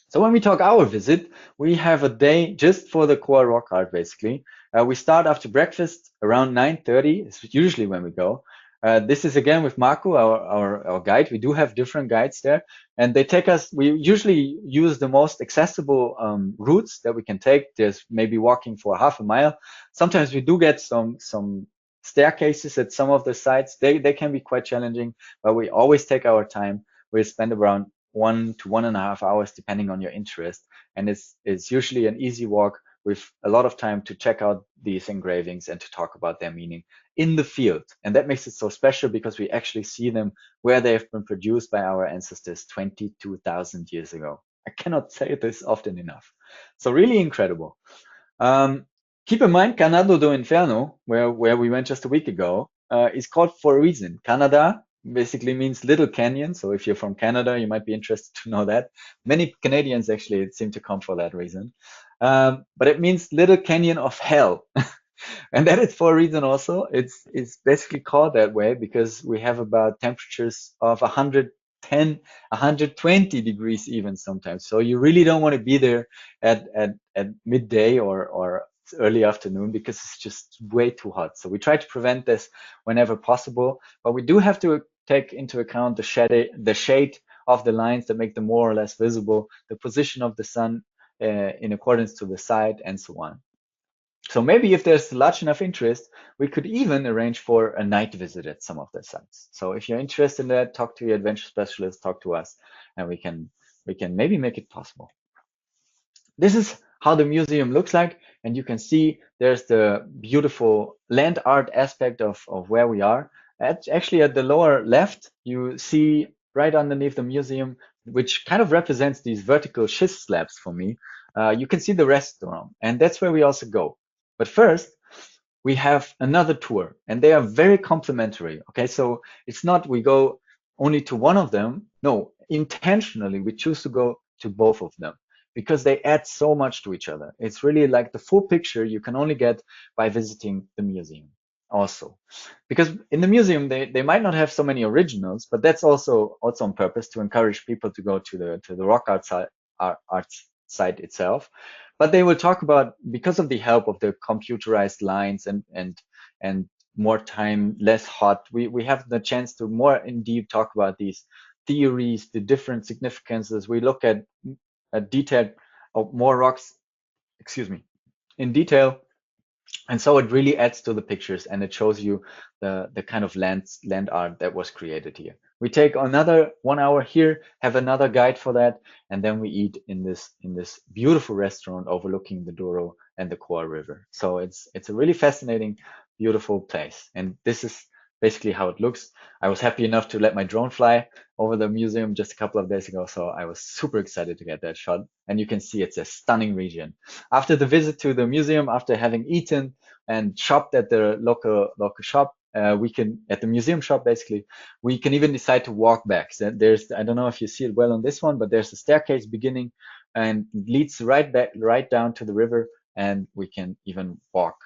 So when we talk our visit, we have a day just for the core rock art, basically. We start after breakfast around 9:30. It's usually when we go. This is again with Marco, our guide. We do have different guides there, and they take us. We usually use the most accessible routes that we can take. There's maybe walking for half a mile. Sometimes we do get some staircases at some of the sites. They can be quite challenging, but we always take our time. We spend around 1 to 1.5 hours depending on your interest, and it's usually an easy walk with a lot of time to check out these engravings and to talk about their meaning in the field. And that makes it so special because we actually see them where they have been produced by our ancestors 22,000 years ago. I cannot say this often enough. So really incredible. Keep in mind, Canado do Inferno, where we went just a week ago, is called for a reason. Canada basically means little canyon. So if you're from Canada, you might be interested to know that. Many Canadians actually seem to come for that reason. But it means little canyon of hell. And that is for a reason also. It's basically called that way because we have about temperatures of 110, 120 degrees even sometimes. So you really don't want to be there at midday or early afternoon because it's just way too hot. So we try to prevent this whenever possible, but we do have to take into account the shade of the lines that make them more or less visible, the position of the sun in accordance to the site, and so on. So maybe if there's large enough interest, we could even arrange for a night visit at some of the sites. So if you're interested in that, talk to your adventure specialist, talk to us, and we can maybe make it possible. This is how the museum looks like, and you can see there's the beautiful land art aspect of where we are. Actually, at the lower left, you see right underneath the museum, which kind of represents these vertical schist slabs for me. You can see the restaurant, and that's where we also go. But first, we have another tour, and they are very complementary. Okay, so it's not we go only to one of them. No, intentionally, we choose to go to both of them because they add so much to each other. It's really like the full picture you can only get by visiting the museum also. Because in the museum, they might not have so many originals, but that's also on purpose to encourage people to go to the rock art site itself. But they will talk about, because of the help of the computerized lines and more time, less hot, we have the chance to more in deep talk about these theories, the different significances. We look at detailed more rocks, excuse me, in detail. And so it really adds to the pictures, and it shows you the kind of land art that was created here. We take another 1 hour here, have another guide for that, and then we eat in this beautiful restaurant overlooking the Douro and the Coa River. So it's a really fascinating, beautiful place. And this is basically how it looks. I was happy enough to let my drone fly over the museum just a couple of days ago, so I was super excited to get that shot. And you can see it's a stunning region. After the visit to the museum, after having eaten and shopped at the local shop, we can at the museum shop basically, we can even decide to walk back. So there's, I don't know if you see it well on this one, but there's a staircase beginning and leads right back right down to the river, and we can even walk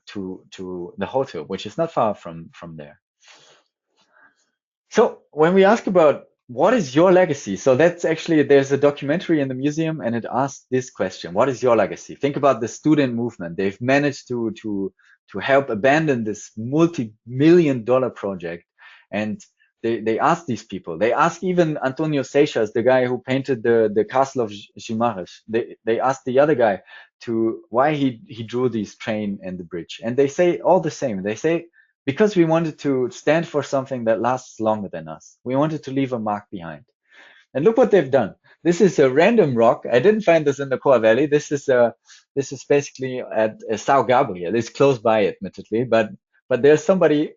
to the hotel, which is not far from there. So when we ask about what is your legacy, so that's actually, there's a documentary in the museum and it asks this question: what is your legacy? Think about the student movement. They've managed to help abandon this multi-million-dollar project, and they ask these people. They ask even Antonio Seixas, the guy who painted the castle of Guimarães. They ask the other guy to why he drew this train and the bridge, and they say all the same. They say, because we wanted to stand for something that lasts longer than us. We wanted to leave a mark behind. And look what they've done. This is a random rock. I didn't find this in the Coa Valley. This is basically at São Gabriel. It's close by, admittedly, but there's somebody,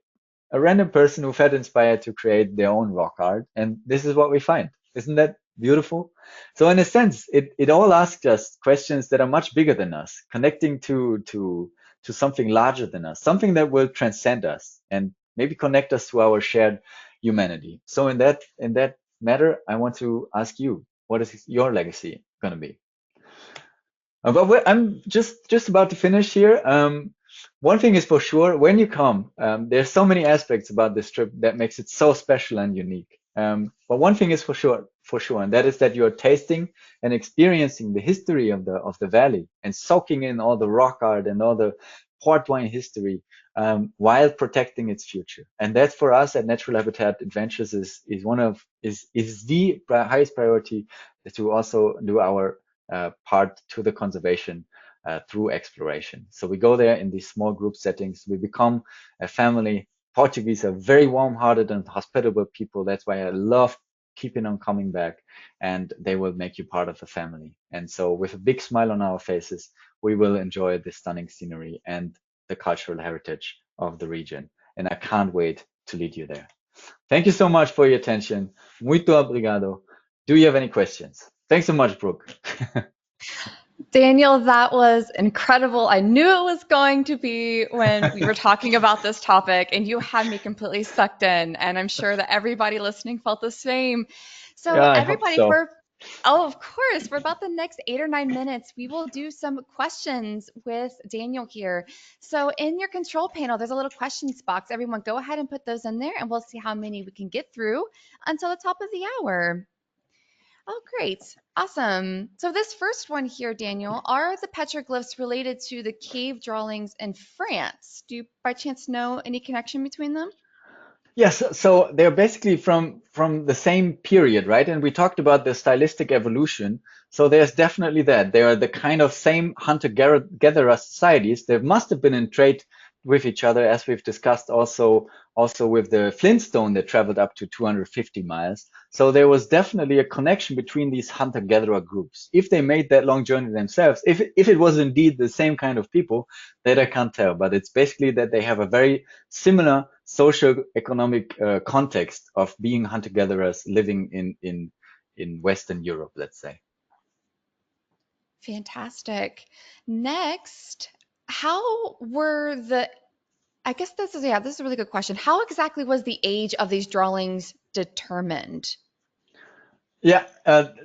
a random person who felt inspired to create their own rock art, and this is what we find. Isn't that beautiful? So in a sense, it all asks us questions that are much bigger than us, connecting to something larger than us, something that will transcend us and maybe connect us to our shared humanity. So in that matter, I want to ask you, what is your legacy going to be? I'm just about to finish here. One thing is for sure, when you come, there's so many aspects about this trip that makes it so special and unique. But one thing is for sure, and that is that you're tasting and experiencing the history of the valley and soaking in all the rock art and all the port wine history, while protecting its future. And that's for us at Natural Habitat Adventures is the highest priority, to also do our part to the conservation through exploration. So we go there in these small group settings. We become a family. Portuguese are very warm-hearted and hospitable people. That's why I love keeping on coming back, and they will make you part of the family. And so with a big smile on our faces, we will enjoy the stunning scenery and the cultural heritage of the region. And I can't wait to lead you there. Thank you so much for your attention. Muito obrigado. Do you have any questions? Thanks so much, Brooke. Daniel, that was incredible. I knew it was going to be when we were talking about this topic, and you had me completely sucked in. And I'm sure that everybody listening felt the same. So, Yeah, I hope everybody, so. of course, for about the next 8 or 9 minutes, we will do some questions with Daniel here. So, in your control panel, there's a little questions box. Everyone, go ahead and put those in there, and we'll see how many we can get through until the top of the hour. Oh, great. Awesome. So this first one here, Daniel, are the petroglyphs related to the cave drawings in France? Do you by chance know any connection between them? Yes, so they're basically from the same period, right? And we talked about the stylistic evolution. So there's definitely that. They are the kind of same hunter-gatherer societies. They must have been in trade with each other, as we've discussed also with the Flintstone that traveled up to 250 miles. So there was definitely a connection between these hunter-gatherer groups. If they made that long journey themselves, if it was indeed the same kind of people, that I can't tell. But it's basically that they have a very similar social economic context of being hunter-gatherers living in Western Europe, let's say. Fantastic. Next, how were the I guess this is a really good question. How exactly was the age of these drawings determined? Yeah,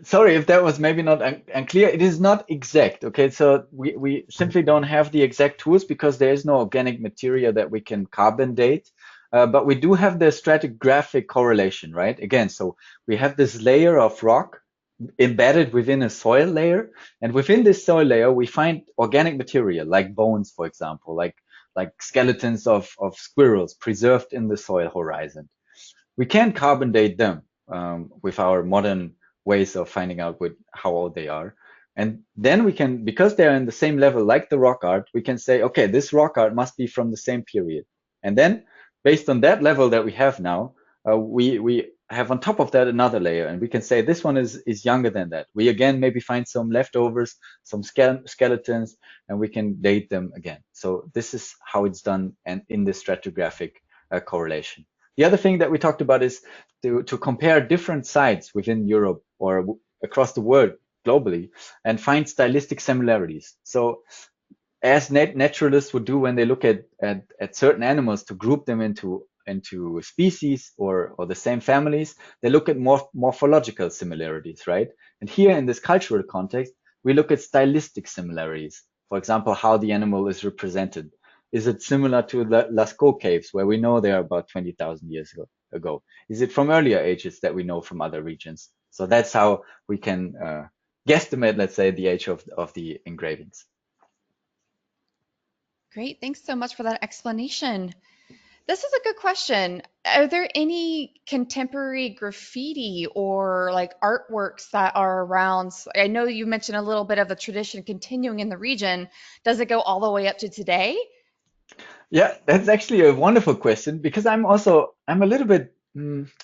sorry if that was maybe not unclear. It is not exact. Okay, so we simply don't have the exact tools because there is no organic material that we can carbon date. But we do have the stratigraphic correlation, right? Again, so we have this layer of rock embedded within a soil layer, and within this soil layer, we find organic material like bones, for example, like skeletons of squirrels preserved in the soil horizon. We can carbon date them with our modern ways of finding out how old they are. And then we can, because they're in the same level like the rock art, we can say, okay, this rock art must be from the same period. And then based on that level that we have now, we have on top of that another layer, and we can say this one is younger than that. We again maybe find some leftovers, some skeletons, and we can date them again. So this is how it's done, and in the stratigraphic correlation. The other thing that we talked about is to compare different sites within Europe or across the world globally and find stylistic similarities. So as naturalists would do when they look at certain animals to group them into species or the same families, they look at morphological similarities, right? And here in this cultural context, we look at stylistic similarities. For example, how the animal is represented. Is it similar to the Lascaux caves, where we know they are about 20,000 years ago? Is it from earlier ages that we know from other regions? So that's how we can guesstimate, let's say, the age of the engravings. Great. Thanks so much for that explanation. This is a good question. Are there any contemporary graffiti or like artworks that are around? I know you mentioned a little bit of the tradition continuing in the region. Does it go all the way up to today? Yeah, that's actually a wonderful question because I'm a little bit,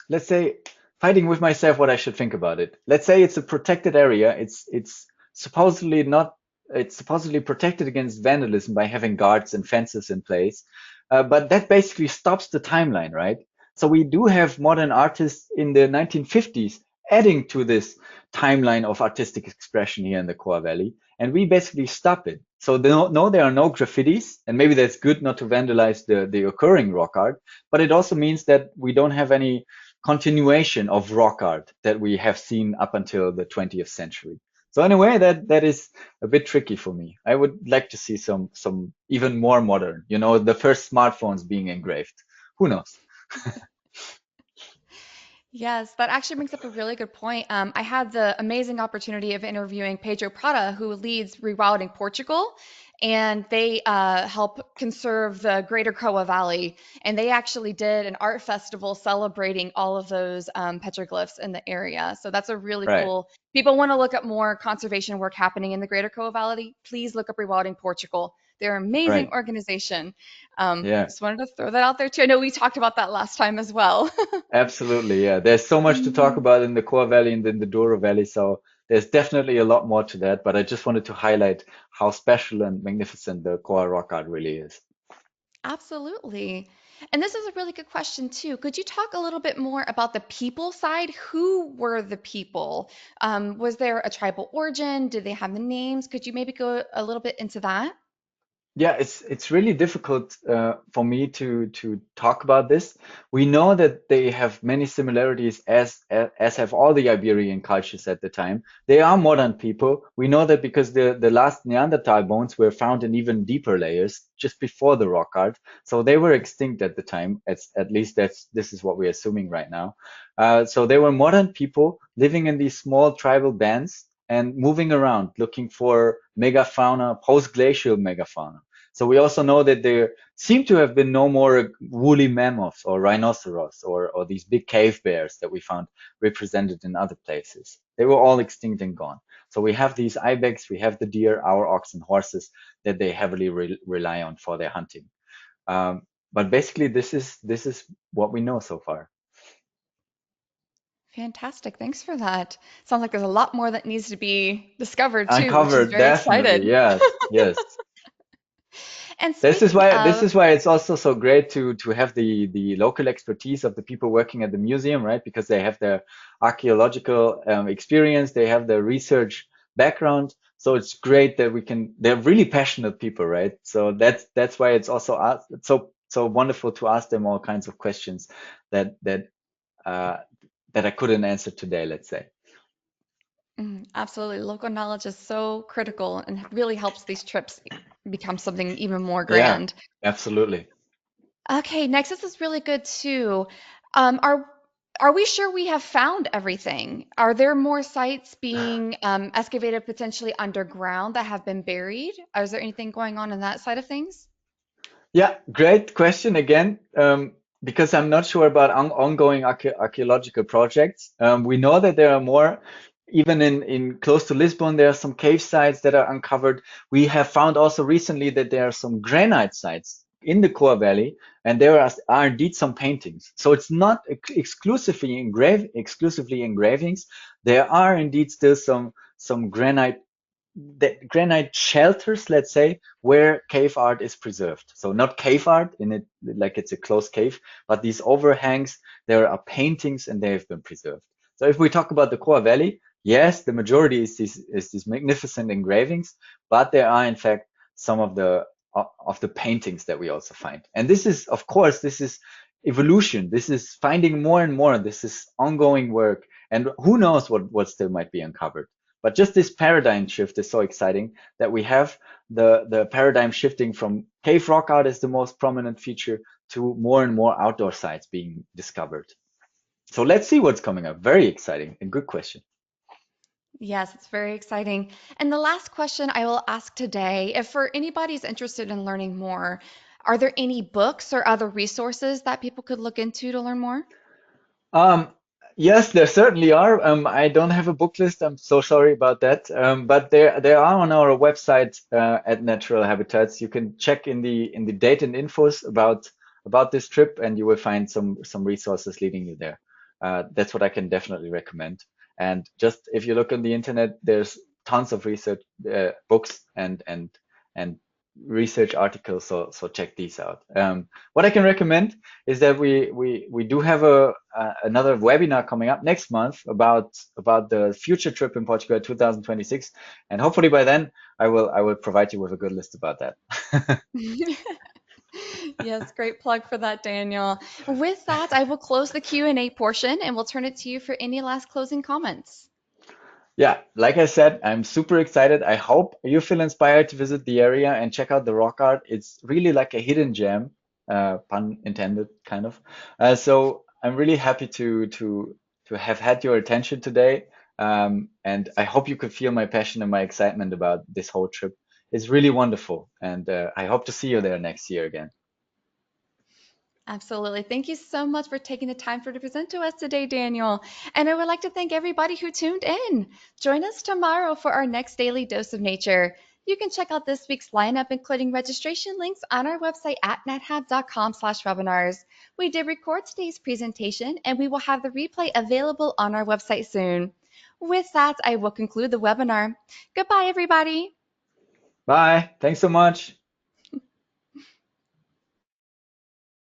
let's say, fighting with myself what I should think about it. Let's say it's a protected area. It's supposedly not, it's supposedly protected against vandalism by having guards and fences in place. But that basically stops the timeline, right? So we do have modern artists in the 1950s adding to this timeline of artistic expression here in the Coa Valley, and we basically stop it. So no, there are no graffitis, and maybe that's good not to vandalize the occurring rock art, but it also means that we don't have any continuation of rock art that we have seen up until the 20th century. So in a way, that is a bit tricky for me. I would like to see some even more modern, the first smartphones being engraved. Who knows? Yes, that actually brings up a really good point. I had the amazing opportunity of interviewing Pedro Prata, who leads Rewilding Portugal, and they help conserve the Greater Coa Valley. And they actually did an art festival celebrating all of those petroglyphs in the area. So that's a really Right. cool. People want to look up more conservation work happening in the Greater Coa Valley. Please look up Rewilding Portugal. They're an amazing Right. organization. Yeah. Just wanted to throw that out there too. I know we talked about that last time as well. Absolutely, yeah. There's so much to talk about in the Coa Valley and in the Douro Valley, so there's definitely a lot more to that. But I just wanted to highlight how special and magnificent the Coa rock art really is. Absolutely. And this is a really good question, too. Could you talk a little bit more about the people side? Who were the people? Was there a tribal origin? Did they have the names? Could you maybe go a little bit into that? Yeah, it's really difficult for me to talk about this. We know that they have many similarities as have all the Iberian cultures at the time. They are modern people. We know that because the last Neanderthal bones were found in even deeper layers just before the rock art, so they were extinct at the time. At least this is what we're assuming right now. So they were modern people living in these small tribal bands and moving around looking for megafauna, post-glacial megafauna. So we also know that there seem to have been no more woolly mammoths or rhinoceros or these big cave bears that we found represented in other places. They were all extinct and gone. So we have these ibex, we have the deer, our ox and horses that they heavily rely on for their hunting. But basically, this is what we know so far. Fantastic. Thanks for that. Sounds like there's a lot more that needs to be discovered, too, which is Uncovered, very definitely, excited. yes, yes. And This is speaking why this of, is why it's also so great to have the local expertise of the people working at the museum, right? Because they have their archaeological experience, they have the research background. So it's great that we can. They're really passionate people, right? So that's why it's also so wonderful to ask them all kinds of questions that uh, that I couldn't answer today, let's say. absolutely, local knowledge is so critical and really helps these trips become something even more Yeah, grand. absolutely. Okay, next, this is really good too. Um, are are we sure we have found everything? Are there more sites being excavated potentially underground that have been buried? Is there anything going on that side of things? Yeah, great question again. Because I'm not sure about ongoing archaeological projects. We know that there are more. even in close to Lisbon, there are some cave sites that are uncovered. We have found also recently that there are some granite sites in the Coa Valley, and there are indeed some paintings. So it's not exclusively engravings. There are indeed still some granite shelters, let's say, where cave art is preserved. So not cave art in it like it's a closed cave, but these overhangs, there are paintings and they have been preserved. So if we talk about the Coa Valley, yes, the majority is these magnificent engravings, but there are in fact some of the paintings that we also find. And this is, of course, this is evolution. This is finding more and more. This is ongoing work. And who knows what still might be uncovered. But just this paradigm shift is so exciting that we have the paradigm shifting from cave rock art as the most prominent feature to more and more outdoor sites being discovered. So let's see what's coming up. Very exciting and good question. Yes, it's very exciting. And the last question I will ask today, if for anybody's interested in learning more, are there any books or other resources that people could look into to learn more? Um, yes, there certainly are. I don't have a book list. I'm so sorry about that. But there are on our website at Natural Habitats. You can check in the data and infos about this trip, and you will find some resources leading you there. That's what I can definitely recommend. And just if you look on the internet, there's tons of research books and research articles. So check these out. What I can recommend is that we do have another webinar coming up next month about the future trip in Portugal 2026, and hopefully by then I will provide you with a good list about that. Yes, great plug for that, Daniel. With that, I will close the Q&A portion and we'll turn it to you for any last closing comments. Yeah, like I said, I'm super excited. I hope you feel inspired to visit the area and check out the rock art. It's really like a hidden gem, pun intended, kind of. So I'm really happy to have had your attention today. And I hope you could feel my passion and my excitement about this whole trip. It's really wonderful, and I hope to see you there next year again. Absolutely. Thank you so much for taking the time to present to us today, Daniel. And I would like to thank everybody who tuned in. Join us tomorrow for our next daily dose of nature. You can check out this week's lineup, including registration links, on our website at nathab.com/webinars. We did record today's presentation, and we will have the replay available on our website soon. With that, I will conclude the webinar. Goodbye, everybody. Bye. Thanks so much.